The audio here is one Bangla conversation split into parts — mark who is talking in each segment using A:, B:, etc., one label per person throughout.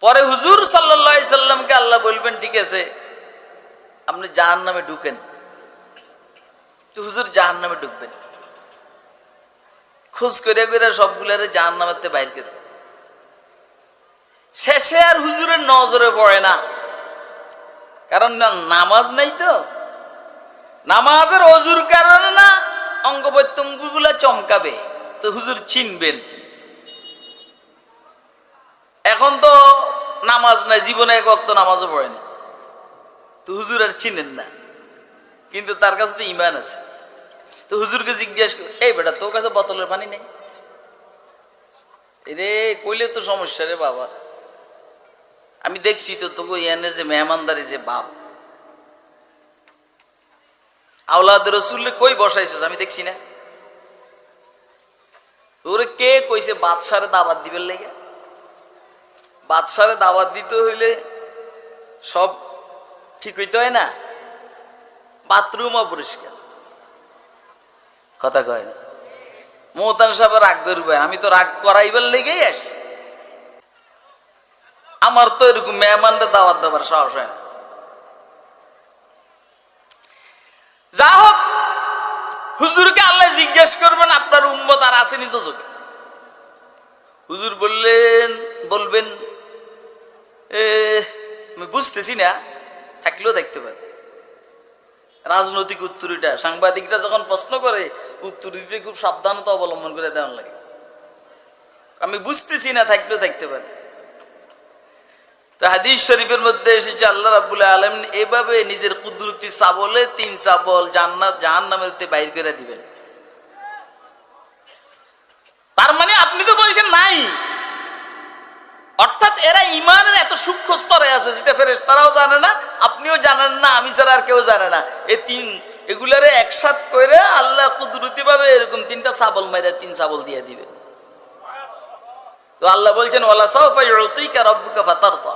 A: পরে হুজুর সাল্লাল্লাহু আলাইহি সাল্লামকে আল্লাহ বলবেন, ঠিক আছে আপনি জাহান্নামে ঢুকেন। তো হুজুর জাহান্নামে ঢুকবেন, খোঁজ করে করে সবগুলারে জাহান্নামেতে বাইর করে। শেষে আর হুজুরের নজরে পড়ে না, কারণ নামাজ নাই তো, নামাজের অজুর কারণে না অঙ্গ প্রত্যঙ্গ গুলা চমকাবে, তো হুজুর চিনবেন। এখন তো নামাজ নাই, জীবনে এক ওয়াক্ত নামাজও পড়েনি, তো হুজুর আর চিনেন না, কিন্তু তার কাছে তো ঈমান আছে। তো হুজুরকে জিজ্ঞেস করে, এই বেটা তোর কাছে বোতলের পানি নেই? রে কইলে তো সমস্যা রে বাবা, আমি দেখছি তো তোকে ইয়ানের যে মেহমানদারি যে বাপ, আওলাদ রসুল্লে কই বসাইছিস আমি দেখছি না। তোরে কে কইছে বাদশারে দাওয়াত দিবেন লেগে? বাদশারে দাওয়াত দিতে হইলে সব ঠিক হইতে হয় না, বাথরুমও পরিষ্কার, কথা কয় না। মোহতান সাহেব রাগ করবে, আমি তো রাগ করাইবার লেগেই আসছি, আমার তো এরকম মেহমানদের দাওয়াত দেবার সাহস হয় না। যা হোক, হুজুরকে আল্লাহ জিজ্ঞেস করবেন আপনার উম্মত আর আসেনি তো চোখে? হুজুর বলবেন আমি বুঝতেছি না, থাকলেও দেখতে পারে। রাজনৈতিক উত্তরটা সাংবাদিকরা যখন প্রশ্ন করে, উত্তর দিতে খুব সাবধানতা অবলম্বন করে দেওয়ার লাগে। আমি বুঝতেছি না, থাকলেও থাকতে পারে। তো হাদিস শরীফের মধ্যে এসেছে আল্লাহ রাব্বুল আলামিন এভাবে নিজের কুদরতি চাবলে 3 চাবল জান্নাত জাহান্নামের বাইর করে দিবেন। তার মানে আপনি তো বলছেন নাই, অর্থাৎ এরা ইমানের এত সূক্ষ্ম স্তরে আছে যেটা ফেরেশতারাও জানে না, আপনিও জানেন না, আমি ছাড়া আর কেউ জানে না। এগুলারে একসাথ করে আল্লাহ কুদরতি ভাবে এরকম 3টা চাবল মাইরা 3 চাবল দিয়ে দিবে। তো আল্লাহ বলছেন ওয়ালা সাওফা ইউতিকা রাব্বুকা ফাতারদা,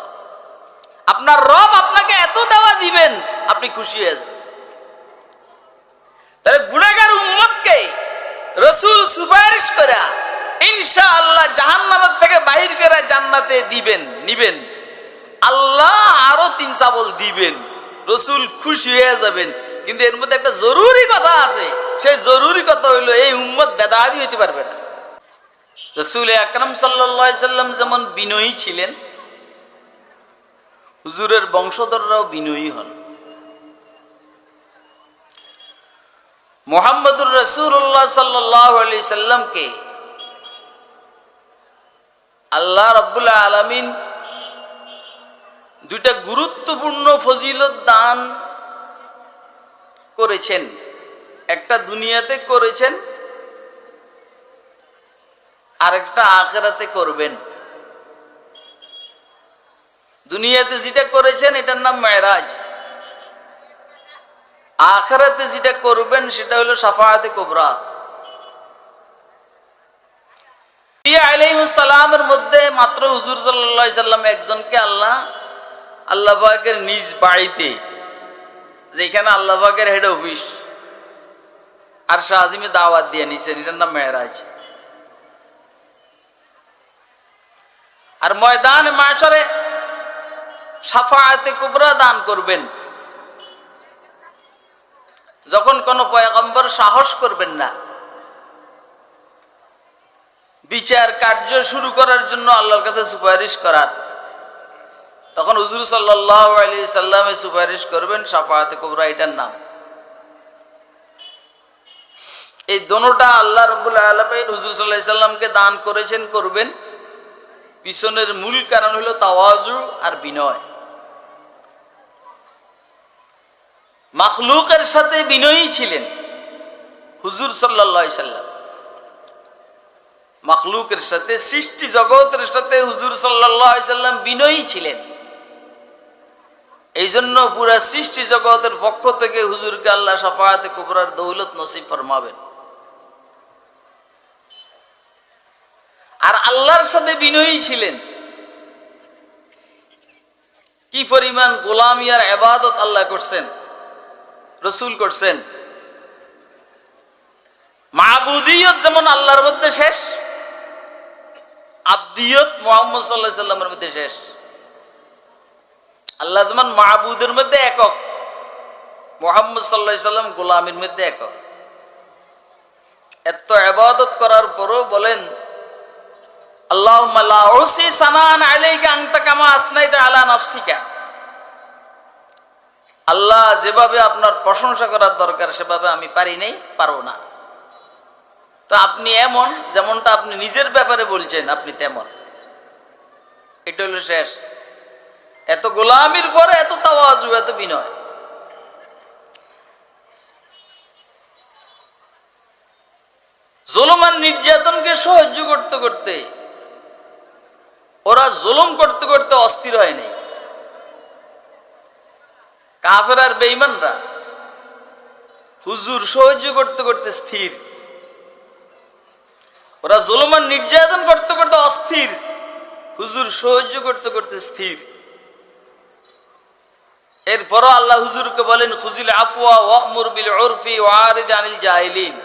A: আপনার রব আপনাকে এত দেওয়া দিবেন আপনি খুশি হয়ে যাবেন। তাহলে গুনাহগার উম্মতকে রাসূল সুপারিশ করে ইনশাআল্লাহ জাহান্নামের থেকে বাইর করে জান্নাতে নিবেন। আল্লাহ আরো 3 চাবল দিবেন, রাসূল খুশি হয়ে যাবেন। কিন্তু এর মধ্যে একটা জরুরি কথা আছে, সেই জরুরি কথা হইলো এই উম্মত বেদাতি হইতে পারবে না। রাসূল আকরাম সাল্লাল্লাহু আলাইহি সাল্লাম যেমন বিনয়ী ছিলেন, হুজুরের বংশধররাও বিনয়ী হন। মুহাম্মদুর রাসূলুল্লাহ সাল্লাল্লাহু আলাইহি সাল্লামকে আল্লাহ রাব্বুল আলামিন 2টা গুরুত্বপূর্ণ ফজিলত দান করেছেন। একটা দুনিয়াতে করেছেন, আরেকটা আখিরাতে করবেন। দুনিয়াতে যেটা করেছেন এটার নাম মেরাজ, আখিরাতে যেটা করবেন সেটা হলো শাফাআতে কুবরা। নবী আলাইহিস সালামের মধ্যে মাত্র হুজুর সাল্লাল্লাহু আলাইহি সাল্লাম একজনকে আল্লাহ পাকের নিজ বাড়িতে, যেখানে আল্লাহ পাকের হেড অফিস আরশে আজিমে দাওয়াত দিয়ে নিছেন, এটার নাম মেরাজ। আর ময়দানে মাশরে শাফাআতে কুবরা দান করবেন। যখন কোন পয়গম্বর সাহস করবেন না বিচার কার্য শুরু করার জন্য আল্লাহর কাছে সুপারিশ করার, তখন হুজুর সাল্লাল্লাহু আলাইহি সাল্লামে সুপারিশ করবেন, শাফাআতে কুবরা এটার নাম। এই দোনোটা আল্লাহ রাব্বুল আলামিন হুজুর সাল্লাল্লাহু আলাইহি সাল্লামকে দান করেছেন, করবেন। পিছনের মূল কারণ হলো তাওয়াজু আর বিনয়। মাখলুকের সাথে বিনয়ী ছিলেন হুজুর সাল্লাল্লাহু আলাইহি সাল্লাম। মাখলুকের সাথে, সৃষ্টি জগতের সাথে হুজুর সাল্লাল্লাহু আলাইহি সাল্লাম বিনয়ী ছিলেন। এই জন্য পুরা সৃষ্টি জগতের পক্ষ থেকে হুজুরকে আল্লাহ শাফাআতে কুবরার দৌলত নসিব ফরমাবেন। আর আল্লাহর সাথে বিনয়ী ছিলেন। কি পরিমাণ গোলামি আর ইবাদত আল্লাহ করছেন, রাসূল করছেন। মাবুদিয়ত যেমন আল্লাহর মধ্যে শেষ, আবদিয়ত মুহাম্মদ সাল্লাল্লাহু আলাইহি সাল্লামের মধ্যে শেষ। আল্লাহ যেমন মাহবুদের মধ্যে একক, মুহাম্মদ সাল্লাল্লাহু আলাইহি সাল্লাম গোলামের মধ্যে একক। এত ইবাদত করার পরও বলেন আল্লাহুম্মা লা উসি সানান আলাইকা আনতা কামা আসনাইতা আলা নাফসিকা। আল্লাহ, যেভাবে আপনার প্রশংসা করার দরকার সেভাবে আমি পারি নাই, পারবো না। তো আপনি এমন, যেমনটা আপনি নিজের ব্যাপারে বলছেন আপনি তেমন। এটা হলো শেষ। এত গোলামির পরে এত তাওয়াজু, এত বিনয়। জুলুম আর নির্যাতনকে সহ্য করতে করতে ওরা জুলুম করতে করতে অস্থির হয় নাই। কাফের আর বেঈমানরা হুজুর সহ্য করতে করতে স্থির। ওরা জুলুম আর নির্যাতন করতে করতে অস্থির, হুজুর সহ্য করতে করতে স্থির। এরপরও আল্লাহ হুজুরকে বলেন খুজিল আফওয়া ওয়া'মুর বিল উরফি ওয়া'রিদ আনিল জাহিলিন।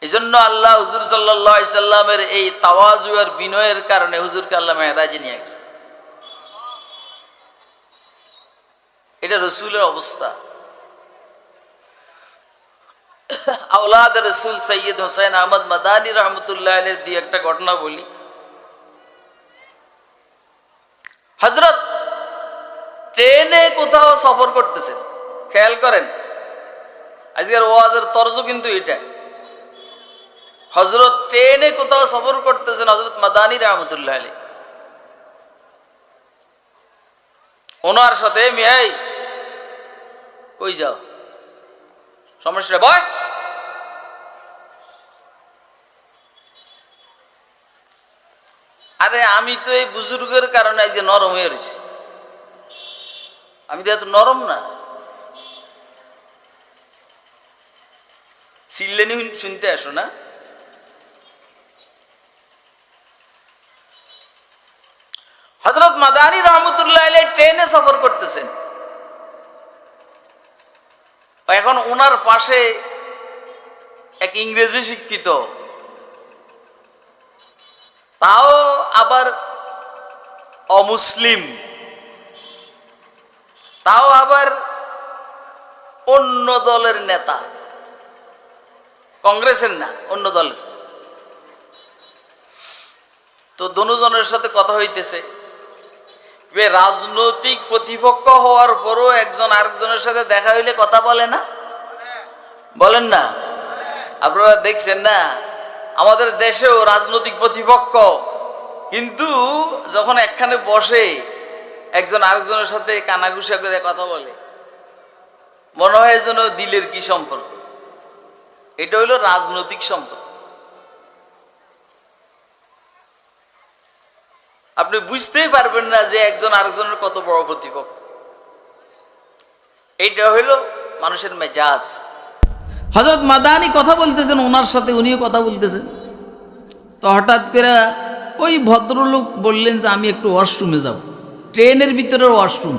A: এজন্য আল্লাহ হুজুর সাল্লাল্লাহু আলাইহি সাল্লামের এই তাওয়াজু আর বিনয়ের কারণে হুজুরকে আল্লাহ মেরাজে নিয়ে গেছে। এটা রাসূলের অবস্থা। আওলাদ রাসূল সৈয়দ হোসেন আহমদ মাদানী রহমতুল্লাহ আলাইহির দিয়ে একটা ঘটনা বলি। হযরত ট্রেনে কোথাও সফর করতেছেন, খেয়াল করেন আজকের ওয়াজের তরজ কিন্তু এটা। হযরত ট্রেনে কোথাও সফর করতেছেন, হযরত মাদানী রহমতুল্লাহ আলাইহি। ওনার সাথে মিয়াই কই যাও, সমস্যা বয়। আরে আমি তো এই বুজুর্গের কারণে এই যে নরম হয়ে রয়েছি, আমি তো এত নরম না। চিল্লেনি শুনতে আসো না। হযরত মাদানী রহমতুল্লাহ আলাইহি ট্রেনে সফর করতেছেন। এখন ওনার পাশে এক ইংরেজি শিক্ষিত, তাও আবার অমুসলিম, তাও আবার অন্য দলের নেতা, কংগ্রেসের না, অন্য দলের। তো দুজনের সাথে কথা হইতেছে। রাজনৈতিক প্রতিপক্ষ হওয়ার পরও একজন আরেকজনের সাথে দেখা হইলে কথা বলে না, বলেন না? আপনারা দেখছেন না, আমাদের দেশেও রাজনৈতিক প্রতিপক্ষ, কিন্তু যখন একখানে বসে একজন আরেকজনের সাথে কানাঘুষা করে কথা বলে, মনে হয় যেন দিলের কি সম্পর্ক। এটা হইল রাজনৈতিক সম্পর্ক। আপনি বুঝতেই পারবেন না যে একজন আরেকজনের কত বড় প্রতিপক্ষ। এইটা হইল মানুষের মেজাজ। হযরত মাদানী কথা বলতেছেন ওনার সাথে, উনিও কথা বলতেছেন। তো হঠাৎ করে ওই ভদ্রলোক বললেন যে আমি একটু ওয়াশরুমে যাব। ট্রেনের ভিতরের ওয়াশরুম।